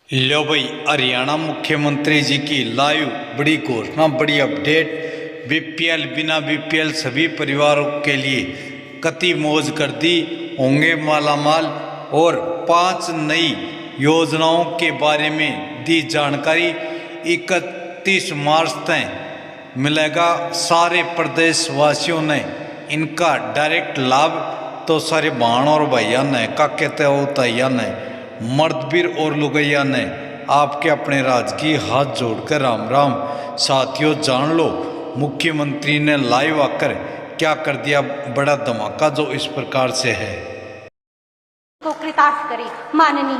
लो भाई, हरियाणा मुख्यमंत्री जी की लाइव बड़ी घोषणा, बड़ी अपडेट। बीपीएल, बिना बीपीएल सभी परिवारों के लिए कति मौज कर दी, होंगे मालामाल। और 5 नई योजनाओं के बारे में दी जानकारी। 31 मार्च तक मिलेगा सारे प्रदेश वासियों ने इनका डायरेक्ट लाभ। तो सारे बहन और भैया ने, का कहते होता ने, मर्दवीर और लुगैया ने आपके अपने राजकीय हाथ जोड़कर राम राम। साथियों, जान लो मुख्यमंत्री ने लाइव आकर क्या कर दिया, बड़ा धमाका जो इस प्रकार से है। को कृतार्थ करे माननीय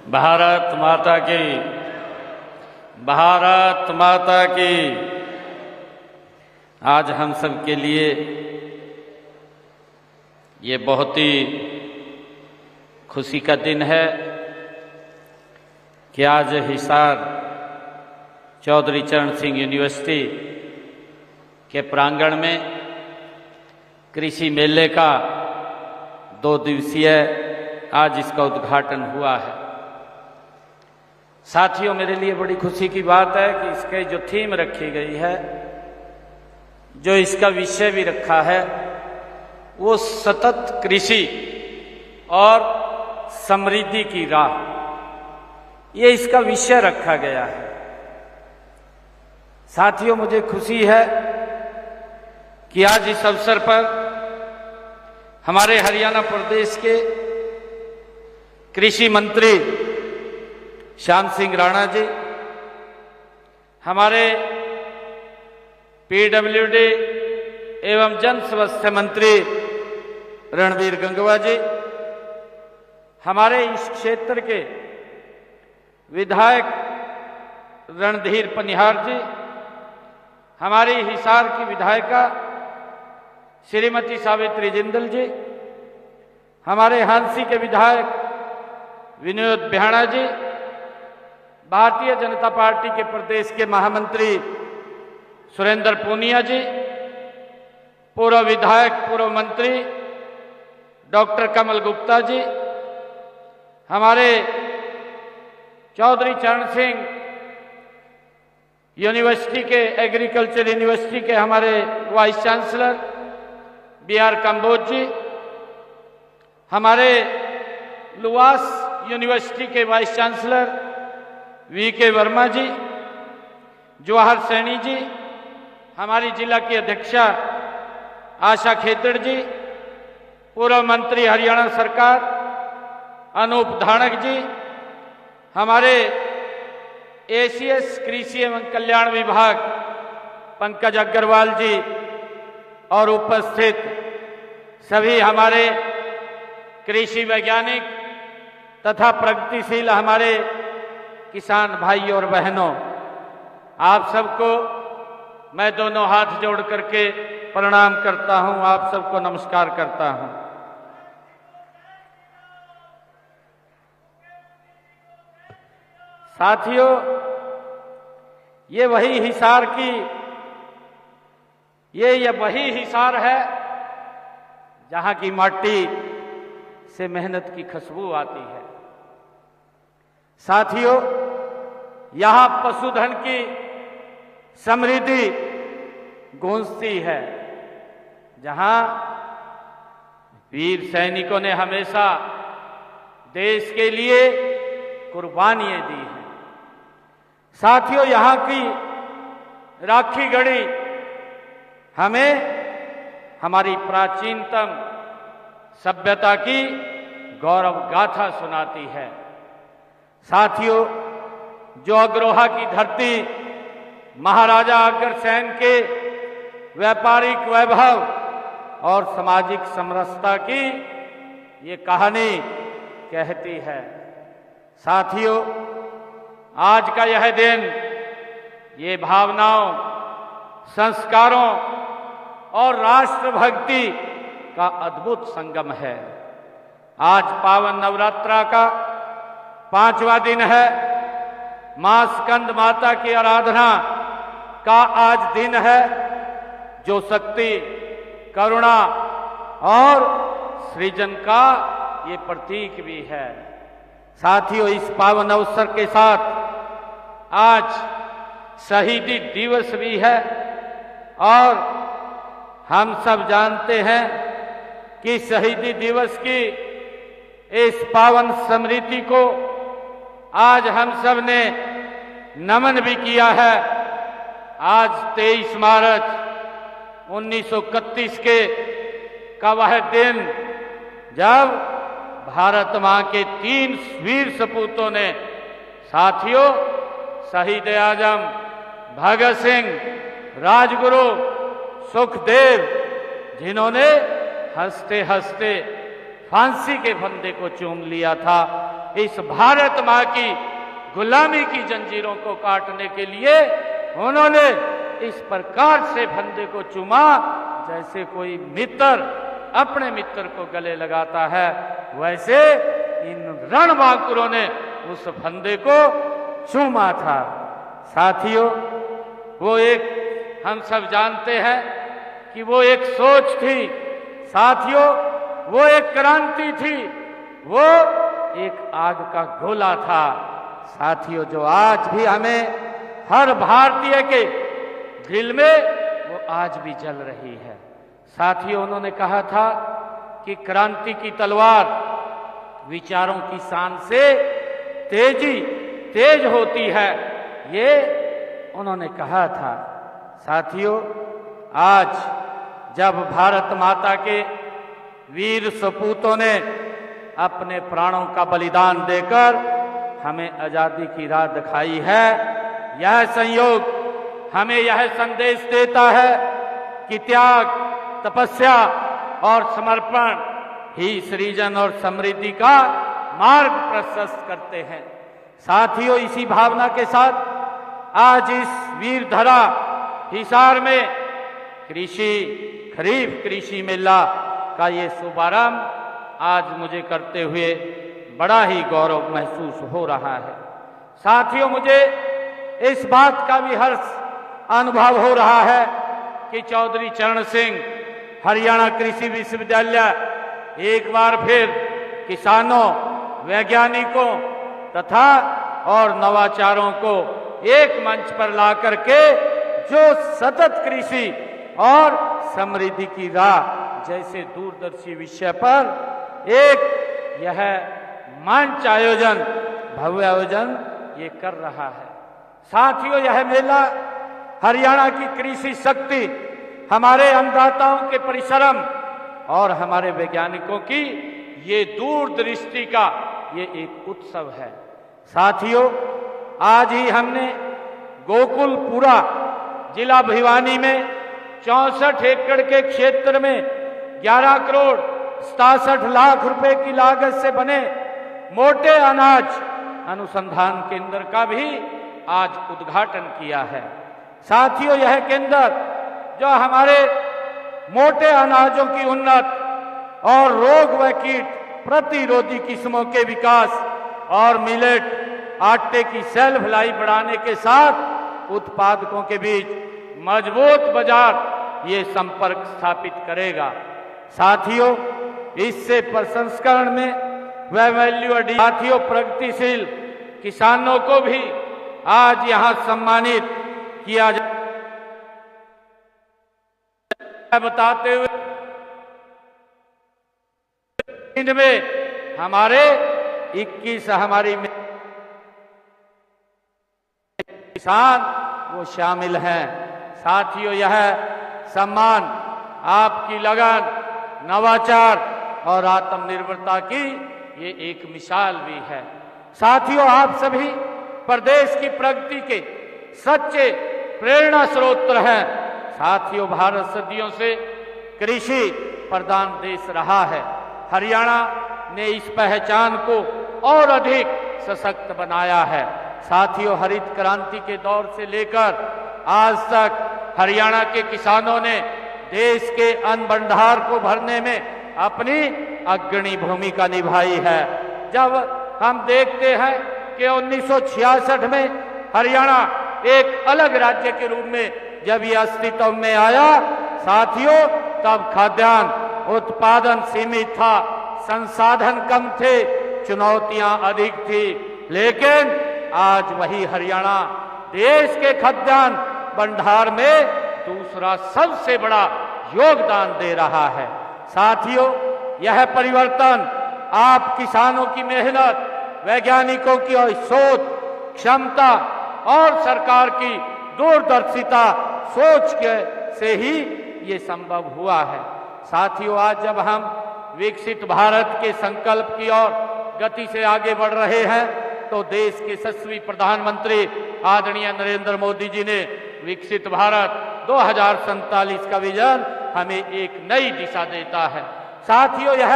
भारत माता की, भारत माता की। आज हम सब के लिए ये बहुत ही खुशी का दिन है कि आज हिसार चौधरी चरण सिंह यूनिवर्सिटी के प्रांगण में कृषि मेले का 2 दिवसीय आज इसका उद्घाटन हुआ है। साथियों, मेरे लिए बड़ी खुशी की बात है कि इसके जो थीम रखी गई है, जो इसका विषय भी रखा है, वो सतत कृषि और समृद्धि की राह, ये इसका विषय रखा गया है। साथियों, मुझे खुशी है कि आज इस अवसर पर हमारे हरियाणा प्रदेश के कृषि मंत्री श्याम सिंह राणा जी, हमारे पीडब्ल्यूडी एवं जन स्वास्थ्य मंत्री रणबीर गंगवा जी, हमारे इस क्षेत्र के विधायक रणधीर पनिहार जी, हमारी हिसार की विधायिका श्रीमती सावित्री जिंदल जी, हमारे हांसी के विधायक विनोद बिहाना जी, भारतीय जनता पार्टी के प्रदेश के महामंत्री सुरेंद्र पूनिया जी, पूर्व विधायक पूर्व मंत्री डॉक्टर कमल गुप्ता जी, हमारे चौधरी चरण सिंह यूनिवर्सिटी के एग्रीकल्चर यूनिवर्सिटी के हमारे वाइस चांसलर BR कंबोज जी, हमारे लुवास यूनिवर्सिटी के वाइस चांसलर VK वर्मा जी, जवाहर सैनी जी, हमारी जिला की अध्यक्षा आशा खेतड़ जी, पूर्व मंत्री हरियाणा सरकार अनूप धानक जी, हमारे ACS कृषि एवं कल्याण विभाग पंकज अग्रवाल जी, और उपस्थित सभी हमारे कृषि वैज्ञानिक तथा प्रगतिशील हमारे किसान भाई और बहनों, आप सबको मैं दोनों हाथ जोड़ करके प्रणाम करता हूं, आप सबको नमस्कार करता हूं। साथियों, ये वही हिसार की, ये वही हिसार है जहां की माटी से मेहनत की खुशबू आती है। साथियों, यहां पशुधन की समृद्धि गूंजती है, जहां वीर सैनिकों ने हमेशा देश के लिए कुर्बानियां दी हैं। साथियों, यहां की राखी गढ़ी हमें हमारी प्राचीनतम सभ्यता की गौरव गाथा सुनाती है। साथियों, जो अग्रोहा की धरती महाराजा अग्रसेन के व्यापारिक वैभव और सामाजिक समरसता की ये कहानी कहती है। साथियों, आज का यह दिन ये भावनाओं, संस्कारों और राष्ट्रभक्ति का अद्भुत संगम है। आज पावन नवरात्रा का 5वां दिन है। मां स्कंद माता की आराधना का आज दिन है। जो शक्ति, करुणा और सृजन का ये प्रतीक भी है। साथियों, इस पावन अवसर के साथ आज शहीदी दिवस भी है और हम सब जानते हैं कि शहीदी दिवस की इस पावन स्मृति को आज हम सब ने नमन भी किया है। आज 23 मार्च 1931 का वह दिन जब भारत मां के 3 वीर सपूतों ने, साथियों, शहीद आजम भगत सिंह, राजगुरु सुखदेव, जिन्होंने हंसते हंसते फांसी के फंदे को चूम लिया था, इस भारत मां की गुलामी की जंजीरों को काटने के लिए उन्होंने इस प्रकार से फंदे को चूमा जैसे कोई मित्र अपने मित्र को गले लगाता है। वैसे इन रणबांकुरों ने उस फंदे को चूमा था। साथियों, वो एक, हम सब जानते हैं कि वो एक सोच थी। साथियों, वो एक क्रांति थी, वो एक आग का गोला था। साथियों, जो आज भी हमें हर भारतीय के दिल में वो आज भी जल रही है। साथियों, उन्होंने कहा था कि क्रांति की तलवार विचारों की शान से तेज होती है, ये उन्होंने कहा था। साथियों, आज जब भारत माता के वीर सपूतों ने अपने प्राणों का बलिदान देकर हमें आजादी की राह दिखाई है, यह संयोग हमें यह संदेश देता है कि त्याग, तपस्या और समर्पण ही सृजन और समृद्धि का मार्ग प्रशस्त करते हैं। साथियों, इसी भावना के साथ आज इस वीर धरा हिसार में खरीफ कृषि मेला का ये शुभारंभ आज मुझे करते हुए बड़ा ही गौरव महसूस हो रहा है। साथियों, मुझे इस बात का भी हर्ष अनुभव हो रहा है कि चौधरी चरण सिंह हरियाणा कृषि विश्वविद्यालय एक बार फिर किसानों, वैज्ञानिकों तथा और नवाचारों को एक मंच पर ला करके जो सतत कृषि और समृद्धि की राह जैसे दूरदर्शी विषय पर एक यह मंच आयोजन, भव्य आयोजन ये कर रहा है। साथियों, यह मेला हरियाणा की कृषि शक्ति, हमारे अन्नदाताओं के परिश्रम और हमारे वैज्ञानिकों की ये दूरदृष्टि का ये एक उत्सव है। साथियों, आज ही हमने गोकुलपुरा जिला भिवानी में 64 एकड़ के क्षेत्र में 11 करोड़ 67 लाख रुपए की लागत से बने मोटे अनाज अनुसंधान केंद्र का भी आज उद्घाटन किया है। साथियों, यह केंद्र जो हमारे मोटे अनाजों की उन्नत और रोग व कीट प्रतिरोधी किस्मों के विकास और मिलेट आटे की सेल्फ लाइफ बढ़ाने के साथ उत्पादकों के बीच मजबूत बाजार ये संपर्क स्थापित करेगा। साथियों, इससे प्रसंस्करण में व वैल्यू एडिशन, साथियों, प्रगतिशील किसानों को भी आज यहां सम्मानित किया जाए। बताते हुए इनमें हमारे 21 हमारी किसान वो शामिल हैं। साथियों, यह सम्मान आपकी लगन, नवाचार और आत्मनिर्भरता की ये एक मिसाल भी है। साथियों, आप सभी प्रदेश की प्रगति के सच्चे प्रेरणा स्रोत हैं। साथियों, भारत सदियों से कृषि प्रधान देश रहा है। हरियाणा ने इस पहचान को और अधिक सशक्त बनाया है। साथियों, हरित क्रांति के दौर से लेकर आज तक हरियाणा के किसानों ने देश के अन्न भंडार को भरने में अपनी अग्रणी भूमिका निभाई है। जब हम देखते हैं कि 1966 में हरियाणा एक अलग राज्य के रूप में जब यह अस्तित्व में आया साथियों, तब खाद्यान्न उत्पादन सीमित था, संसाधन कम थे, चुनौतियां अधिक थी। लेकिन आज वही हरियाणा देश के खाद्यान्न भंडार में दूसरा सबसे बड़ा योगदान दे रहा है। साथियों, यह परिवर्तन आप किसानों की मेहनत, वैज्ञानिकों की शोध क्षमता और सरकार की दूरदर्शिता सोच के से ही ये संभव हुआ है। साथियों, आज जब हम विकसित भारत के संकल्प की ओर गति से आगे बढ़ रहे हैं, तो देश के यशस्वी प्रधानमंत्री आदरणीय नरेंद्र मोदी जी ने विकसित भारत 2047 का विजन हमें एक नई दिशा देता है। साथियों, यह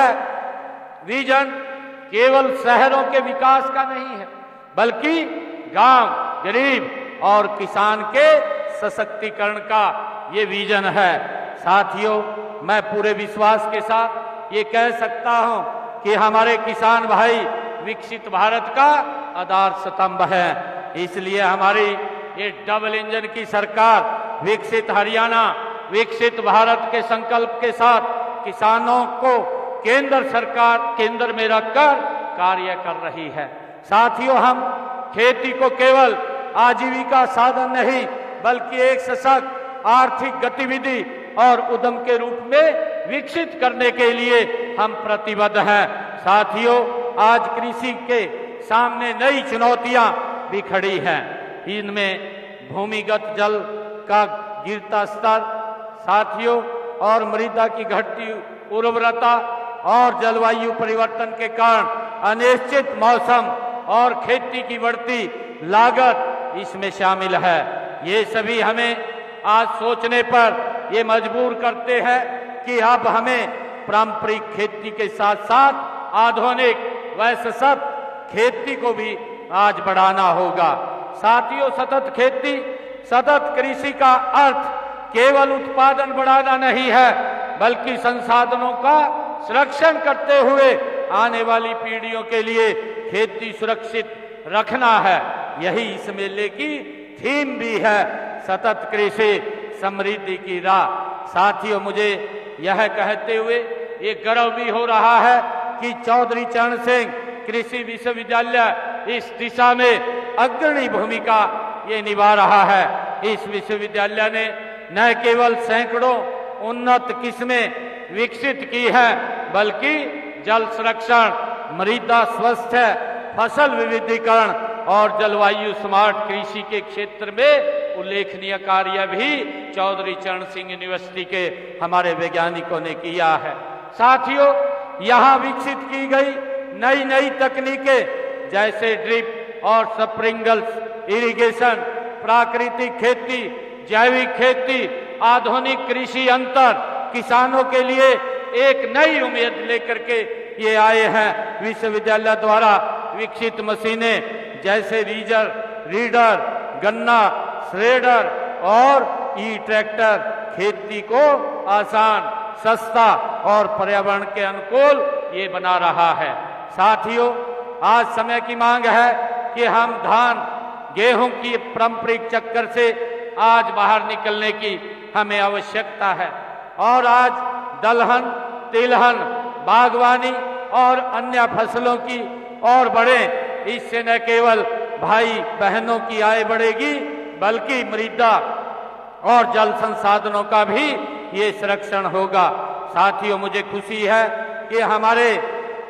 विजन केवल शहरों के विकास का नहीं है, बल्कि गांव, गरीब और किसान के सशक्तिकरण का ये विजन है। साथियों, मैं पूरे विश्वास के साथ ये कह सकता हूं कि हमारे किसान भाई विकसित भारत का आधार स्तंभ है। इसलिए हमारी ये डबल इंजन की सरकार विकसित हरियाणा, विकसित भारत के संकल्प के साथ किसानों को केंद्र में रखकर कार्य कर रही है। साथियों, हम खेती को केवल आजीविका साधन नहीं, बल्कि एक सशक्त आर्थिक गतिविधि और उद्यम के रूप में विकसित करने के लिए हम प्रतिबद्ध हैं। साथियों, आज कृषि के सामने नई चुनौतियां भी खड़ी हैं। इनमें भूमिगत जल का गिरता स्तर, साथियों, और मृदा की घटती उर्वरता और जलवायु परिवर्तन के कारण अनिश्चित मौसम और खेती की बढ़ती लागत इसमें शामिल है। ये सभी हमें आज सोचने पर ये मजबूर करते हैं कि अब हमें पारंपरिक खेती के साथ साथ आधुनिक व सशक्त खेती को भी आज बढ़ाना होगा। साथियों, सतत कृषि का अर्थ केवल उत्पादन बढ़ाना नहीं है, बल्कि संसाधनों का संरक्षण करते हुए आने वाली पीढ़ियों के लिए खेती सुरक्षित रखना है। यही इस मेले की थीम भी है, सतत कृषि समृद्धि की राह। साथियों, मुझे यह कहते हुए ये गर्व भी हो रहा है कि चौधरी चरण सिंह कृषि विश्वविद्यालय इस दिशा में अग्रणी भूमिका ये निभा रहा है। इस विश्वविद्यालय ने न केवल सैकड़ों उन्नत किस्में विकसित की है, बल्कि जल संरक्षण, मृदा स्वास्थ्य, फसल विविधीकरण और जलवायु स्मार्ट कृषि के क्षेत्र में उल्लेखनीय कार्य भी चौधरी चरण सिंह यूनिवर्सिटी के हमारे वैज्ञानिकों ने किया है। साथियों, यहाँ विकसित की गई नई तकनीकें जैसे ड्रिप और स्प्रिंकलर इरिगेशन, प्राकृतिक खेती, जैविक खेती, आधुनिक कृषि अंतर किसानों के लिए एक नई उम्मीद लेकर के ये आए हैं। विश्वविद्यालय द्वारा विकसित मशीनें जैसे रीडर, गन्ना श्रेडर और ट्रैक्टर खेती को आसान, सस्ता और पर्यावरण के अनुकूल ये बना रहा है। साथियों, आज समय की मांग है कि हम धान, गेहूं की पारंपरिक चक्कर से आज बाहर निकलने की हमें आवश्यकता है और आज दलहन, तिलहन, बागवानी और अन्य फसलों की और बढ़े। इससे न केवल भाई बहनों की आय बढ़ेगी, बल्कि मृदा और जल संसाधनों का भी ये संरक्षण होगा। साथियों, मुझे खुशी है कि हमारे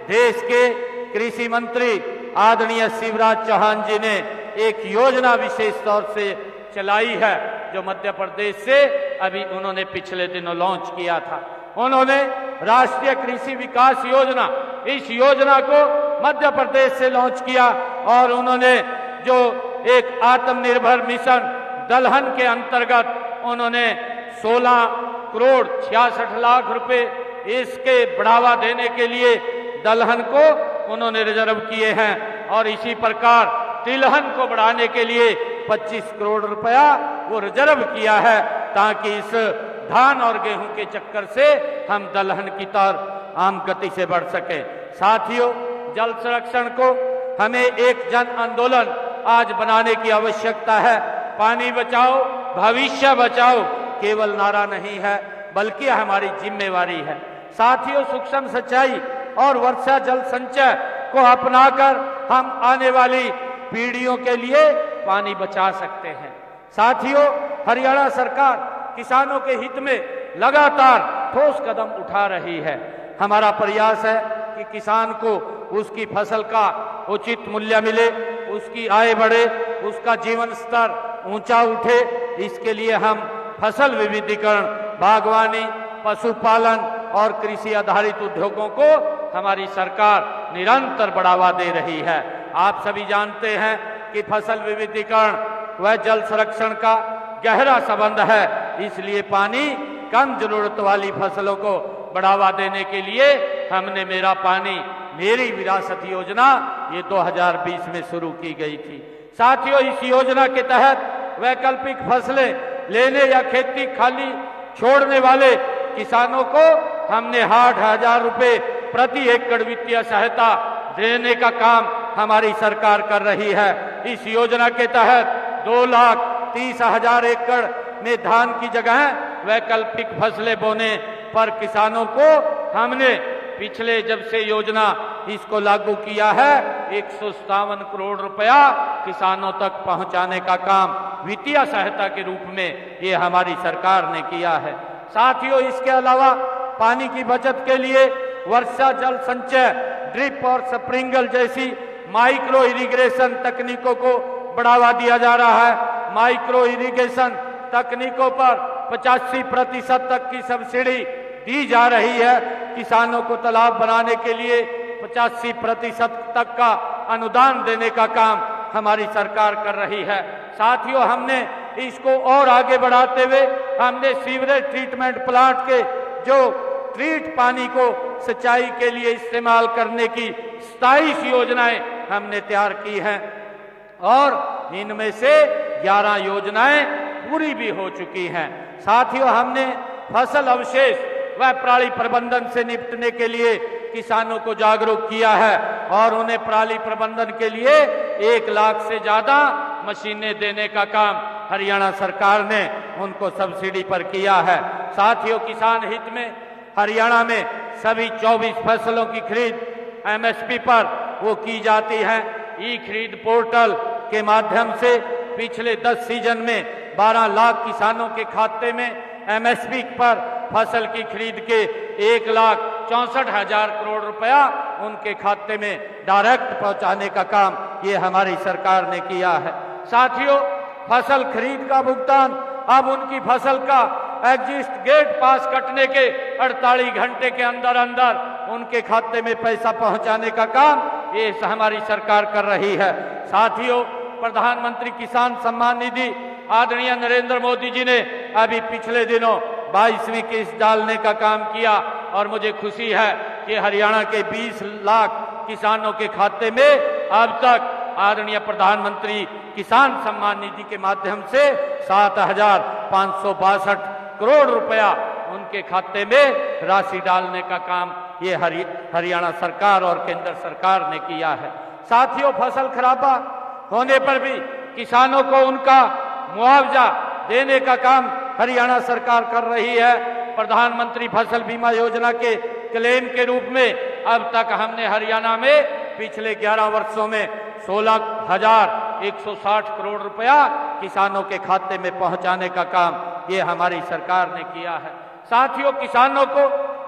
देश के कृषि मंत्री आदरणीय शिवराज चौहान जी ने एक योजना विशेष तौर से चलाई है, जो मध्य प्रदेश से अभी उन्होंने पिछले दिनों लॉन्च किया था। उन्होंने राष्ट्रीय कृषि विकास योजना, इस योजना को मध्य प्रदेश से लॉन्च किया और उन्होंने जो एक आत्मनिर्भर मिशन दलहन के अंतर्गत उन्होंने 16 करोड़ 66 लाख रुपए इसके बढ़ावा देने के लिए दलहन को उन्होंने रिजर्व किए हैं और इसी प्रकार तिलहन को बढ़ाने के लिए 25 करोड़ रुपया वो रिजर्व किया है, ताकि इस धान और गेहूं के चक्कर से हम दलहन की तरफ आम गति से बढ़ सके। साथियों, जल संरक्षण को हमें एक जन आंदोलन आज बनाने की आवश्यकता है। पानी बचाओ, भविष्य बचाओ केवल नारा नहीं है, बल्कि हमारी जिम्मेवारी है। साथियों, सूक्ष्म सिंचाई और वर्षा जल संचय को अपनाकर हम आने वाली पीढ़ियों के लिए पानी बचा सकते हैं। साथियों, हरियाणा सरकार किसानों के हित में लगातार ठोस कदम उठा रही है। हमारा प्रयास है कि किसान को उसकी फसल का उचित मूल्य मिले, उसकी आय बढ़े, उसका जीवन स्तर ऊंचा उठे। इसके लिए हम फसल विविधीकरण, बागवानी, पशुपालन और कृषि आधारित उद्योगों को हमारी सरकार निरंतर बढ़ावा दे रही है। आप सभी जानते हैं कि फसल विविधीकरण व जल संरक्षण का गहरा संबंध है। इसलिए पानी कम जरूरत वाली फसलों को बढ़ावा देने के लिए हमने मेरा पानी मेरी विरासत योजना ये 2020 में शुरू की गई थी। साथियों, इस योजना के तहत वैकल्पिक फसलें लेने या खेती खाली छोड़ने वाले किसानों को हमने 8,000 रुपए प्रति एकड़ वित्तीय सहायता देने का काम हमारी सरकार कर रही है। इस योजना के तहत 2,30,000 एकड़ में धान की जगह वैकल्पिक फसलें बोने पर किसानों को हमने पिछले जब से योजना इसको लागू किया है 157 करोड़ रुपया किसानों तक पहुंचाने का काम वित्तीय सहायता के रूप में ये हमारी सरकार ने किया है। साथियों, इसके अलावा पानी की बचत के लिए वर्षा जल संचय, ड्रिप और स्प्रिंकल जैसी माइक्रो इरिगेशन तकनीकों को बढ़ावा दिया जा रहा है। माइक्रो इरिगेशन तकनीकों पर 85% तक की सब्सिडी दी जा रही है। किसानों को तालाब बनाने के लिए 85% तक का अनुदान देने का काम हमारी सरकार कर रही है। साथियों, हमने इसको और आगे बढ़ाते हुए हमने सीवरेज ट्रीटमेंट प्लांट के जो ट्रीट पानी को सिंचाई के लिए इस्तेमाल करने की 27 योजनाएं हमने तैयार की हैं और इनमें से 11 योजनाएं पूरी भी हो चुकी हैं। साथियों, हमने फसल अवशेष व पराली प्रबंधन से निपटने के लिए किसानों को जागरूक किया है और उन्हें पराली प्रबंधन के लिए 1 लाख से ज्यादा मशीनें देने का काम हरियाणा सरकार ने उनको सब्सिडी पर किया है। साथियों, किसान हित में हरियाणा में सभी 24 फसलों की खरीद MSP पर वो की जाती है। ई खरीद पोर्टल के माध्यम से पिछले 10 सीजन में 12 लाख किसानों के खाते में MSP पर फसल की खरीद के 1,64,000 करोड़ रुपया उनके खाते में डायरेक्ट पहुंचाने का काम ये हमारी सरकार ने किया है। साथियों, फसल खरीद का भुगतान अब उनकी फसल का एग्जिस्ट गेट पास कटने के 48 घंटे के अंदर अंदर उनके खाते में पैसा पहुंचाने का काम ये हमारी सरकार कर रही है। साथियों, प्रधानमंत्री किसान सम्मान निधि आदरणीय नरेंद्र मोदी जी ने अभी पिछले दिनों 22वीं किस्त डालने का काम किया और मुझे खुशी है कि हरियाणा के 20 लाख किसानों के खाते में अब तक आदरणीय प्रधानमंत्री किसान सम्मान निधि के माध्यम से 7,562 करोड़ रुपया उनके खाते में राशि डालने का काम ये हरियाणा सरकार और केंद्र सरकार ने किया है। साथियों, फसल खराबा होने पर भी किसानों को उनका मुआवजा देने का काम हरियाणा सरकार कर रही है। प्रधानमंत्री फसल बीमा योजना के क्लेम के रूप में अब तक हमने हरियाणा में पिछले 11 वर्षों में 16,160 करोड़ रुपया किसानों के खाते में पहुंचाने का काम ये हमारी सरकार ने किया है। साथियों, किसानों को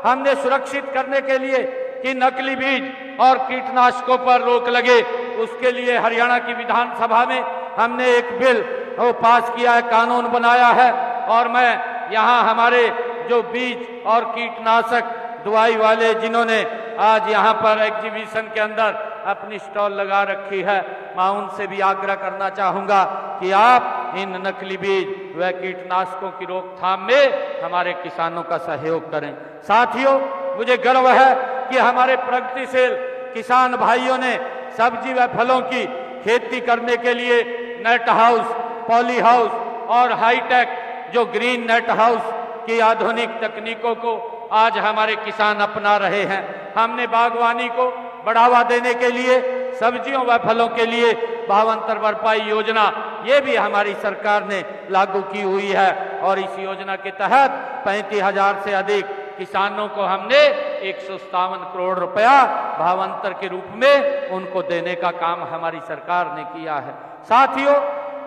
हमने सुरक्षित करने के लिए कि नकली बीज और कीटनाशकों पर रोक लगे, उसके लिए हरियाणा की विधानसभा में हमने एक बिल वो पास किया है, कानून बनाया है और मैं यहाँ हमारे जो बीज और कीटनाशक दवाई वाले जिन्होंने आज यहाँ पर एग्जीबिशन के अंदर अपनी स्टॉल लगा रखी है, मैं उनसे भी आग्रह करना चाहूंगा कि आप इन नकली बीज व कीटनाशकों की रोकथाम में हमारे किसानों का सहयोग करें। साथियों, मुझे गर्व है कि हमारे प्रगतिशील किसान भाइयों ने सब्जी व फलों की खेती करने के लिए नेट हाउस, पॉली हाउस और हाईटेक जो ग्रीन नेट हाउस की आधुनिक तकनीकों को आज हमारे किसान अपना रहे हैं। हमने बागवानी को बढ़ावा देने के लिए सब्जियों व फलों के लिए भावांतर भरपाई योजना, ये भी हमारी सरकार ने लागू की हुई है और इस योजना के तहत 35,000 से अधिक किसानों को हमने 157 करोड़ रुपया भावांतर के रूप में उनको देने का काम हमारी सरकार ने किया है। साथियों,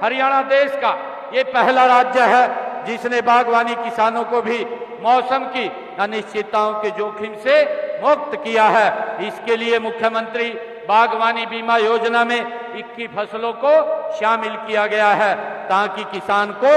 हरियाणा देश का ये पहला राज्य है जिसने बागवानी किसानों को भी मौसम की अनिश्चितताओं के जोखिम से मुक्त किया है। इसके लिए मुख्यमंत्री बागवानी बीमा योजना में 21 फसलों को शामिल किया गया है ताकि किसान को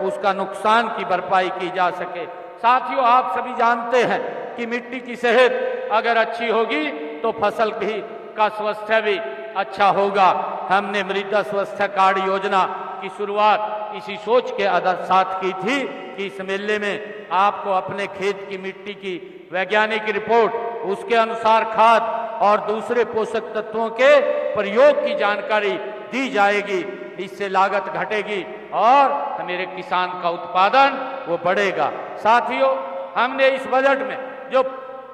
उसका नुकसान की भरपाई की जा सके। साथियों, आप सभी जानते हैं कि मिट्टी की सेहत अगर अच्छी होगी तो फसल भी का स्वास्थ्य भी अच्छा होगा। हमने मृदा स्वास्थ्य कार्ड योजना की शुरुआत इसी सोच के साथ की थी कि इस मेले में आपको अपने खेत की मिट्टी की वैज्ञानिक रिपोर्ट, उसके अनुसार खाद और दूसरे पोषक तत्वों के प्रयोग की जानकारी दी जाएगी। इससे लागत घटेगी और मेरे किसान का उत्पादन वो बढ़ेगा। साथियों, हमने इस बजट में जो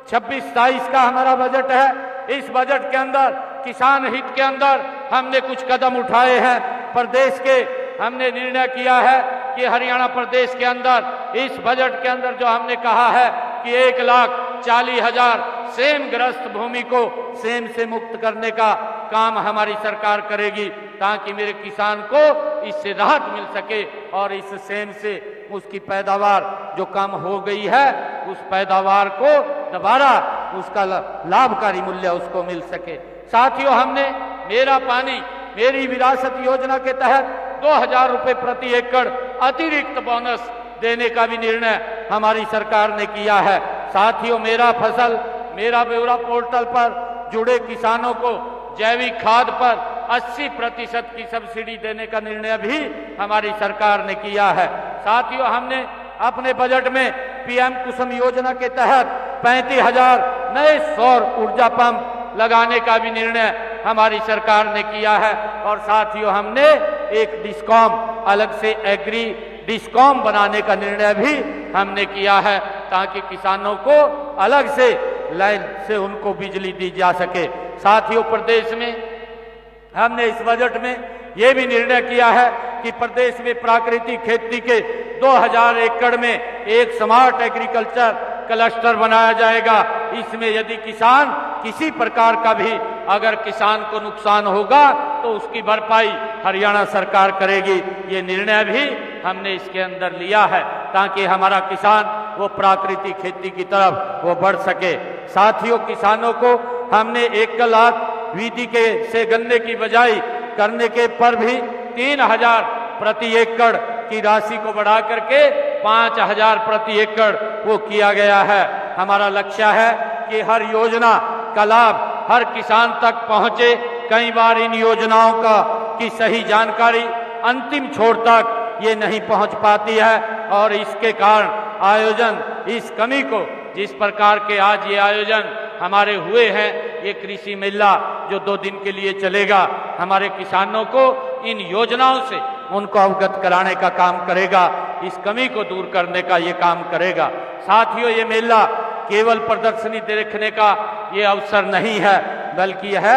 26-27 का हमारा बजट है, इस बजट के अंदर किसान हित के अंदर हमने कुछ कदम उठाए हैं। प्रदेश के हमने निर्णय किया है कि हरियाणा प्रदेश के अंदर इस बजट के अंदर जो हमने कहा है कि 1,40,000 सेम ग्रस्त भूमि को सेम से मुक्त करने का काम हमारी सरकार करेगी ताकि मेरे किसान को इससे राहत मिल सके और इस सेम से उसकी पैदावार जो कम हो गई है उस पैदावार को दोबारा उसका लाभकारी मूल्य उसको मिल सके। साथियों, हमने मेरा पानी मेरी विरासत योजना के तहत 2,000 रुपए प्रति एकड़ अतिरिक्त बोनस देने का भी निर्णय हमारी सरकार ने किया है। साथियों, मेरा फसल मेरा ब्यौरा पोर्टल पर जुड़े किसानों को जैविक खाद पर 80% की सब्सिडी देने का निर्णय भी हमारी सरकार ने किया है। साथियों, हमने अपने बजट में पीएम कुसुम योजना के तहत 35,000 नए सौर ऊर्जा पंप लगाने का भी निर्णय हमारी सरकार ने किया है। और साथियों, हमने एक डिस्कॉम अलग से एग्री डिस्कॉम बनाने का निर्णय भी हमने किया है ताकि किसानों को अलग से लाइन से उनको बिजली दी जा सके। साथियों, प्रदेश में हमने इस बजट में ये भी निर्णय किया है कि प्रदेश में प्राकृतिक खेती के 2,000 एकड़ में एक स्मार्ट एग्रीकल्चर क्लस्टर बनाया जाएगा। इसमें यदि किसान किसी प्रकार का भी अगर किसान को नुकसान होगा तो उसकी भरपाई हरियाणा सरकार करेगी। ये निर्णय भी हमने इसके अंदर लिया है ताकि हमारा किसान वो प्राकृतिक खेती की तरफ वो बढ़ सके। साथियों, किसानों को हमने 1 लाख विधि के से गन्ने की बजाई करने के पर भी 3,000 प्रति एकड़ की राशि को बढ़ा करके 5,000 प्रति एकड़ वो किया गया है। हमारा लक्ष्य है कि हर योजना का लाभ हर किसान तक पहुंचे। कई बार इन योजनाओं का की सही जानकारी अंतिम छोर तक ये नहीं पहुंच पाती है और इसके कारण आयोजन इस कमी को जिस प्रकार के आज ये आयोजन हमारे हुए हैं, ये कृषि मेला जो 2 दिन के लिए चलेगा, हमारे किसानों को इन योजनाओं से उनको अवगत कराने का काम करेगा, इस कमी को दूर करने का ये काम करेगा। साथियों, ये मेला केवल प्रदर्शनी देखने का ये अवसर नहीं है बल्कि यह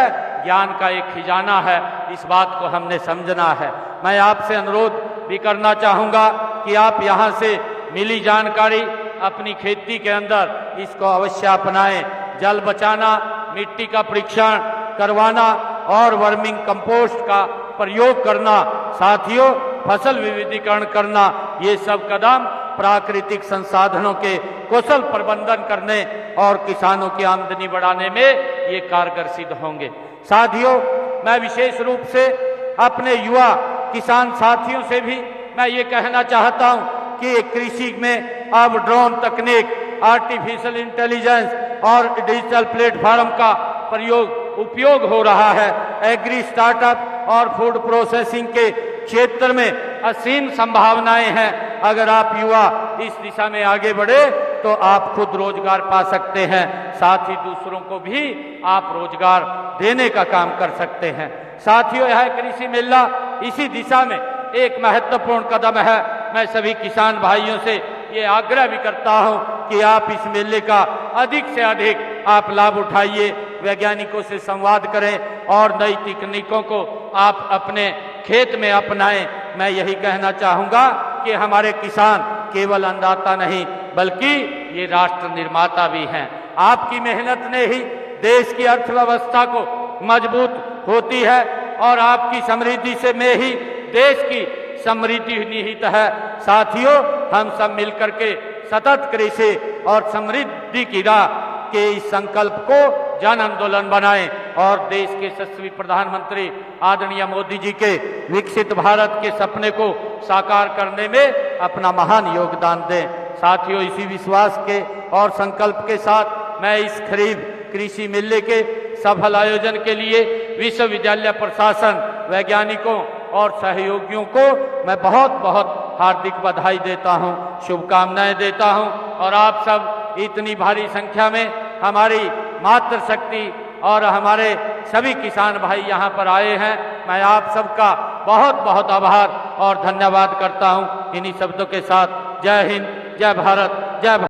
ज्ञान का एक खजाना है। इस बात को हमने समझना है। मैं आपसे अनुरोध भी करना चाहूँगा कि आप यहाँ से मिली जानकारी अपनी खेती के अंदर इसको अवश्य अपनाएं। जल बचाना, मिट्टी का परीक्षण करवाना और वर्मिंग कंपोस्ट का प्रयोग करना, साथियों फसल विविधीकरण करना, ये सब कदम प्राकृतिक संसाधनों के कुशल प्रबंधन करने और किसानों की आमदनी बढ़ाने में ये कारगर सिद्ध होंगे। साथियों, मैं विशेष रूप से अपने युवा किसान साथियों से भी मैं ये कहना चाहता हूँ कि कृषि में अब ड्रोन तकनीक, आर्टिफिशियल इंटेलिजेंस और डिजिटल प्लेटफॉर्म का उपयोग हो रहा है। एग्री स्टार्टअप और फूड प्रोसेसिंग के क्षेत्र में असीम संभावनाएं हैं। अगर आप युवा इस दिशा में आगे बढ़े तो आप खुद रोजगार पा सकते हैं, साथ ही दूसरों को भी आप रोजगार देने का काम कर सकते हैं। साथियों, यह कृषि मेला इसी दिशा में एक महत्वपूर्ण कदम है। मैं सभी किसान भाइयों से ये आग्रह भी करता हूं कि आप इस मेले का अधिक से अधिक आप लाभ उठाइए, वैज्ञानिकों से संवाद करें और नई तकनीकों को आप अपने खेत में अपनाएं। मैं यही कहना चाहूँगा कि हमारे किसान केवल अन्नदाता नहीं बल्कि ये राष्ट्र निर्माता भी हैं। आपकी मेहनत ने ही देश की अर्थव्यवस्था को मजबूत होती है और आपकी समृद्धि से में ही देश की समृद्धि निहित है। साथियों, हम सब मिलकर के सतत कृषि और समृद्धि की राह के इस संकल्प को जन आंदोलन बनाएं और देश के यशस्वी प्रधानमंत्री आदरणीय मोदी जी के विकसित भारत के सपने को साकार करने में अपना महान योगदान दें। साथियों, इसी विश्वास के और संकल्प के साथ मैं इस खरीफ कृषि मेले के सफल आयोजन के लिए विश्वविद्यालय प्रशासन, वैज्ञानिकों और सहयोगियों को मैं बहुत बहुत हार्दिक बधाई देता हूं, शुभकामनाएं देता हूं। और आप सब इतनी भारी संख्या में हमारी मातृशक्ति और हमारे सभी किसान भाई यहाँ पर आए हैं। मैं आप सबका बहुत बहुत आभार और धन्यवाद करता हूँ। इन्हीं शब्दों के साथ जय हिंद, जय भारत, जय भारत।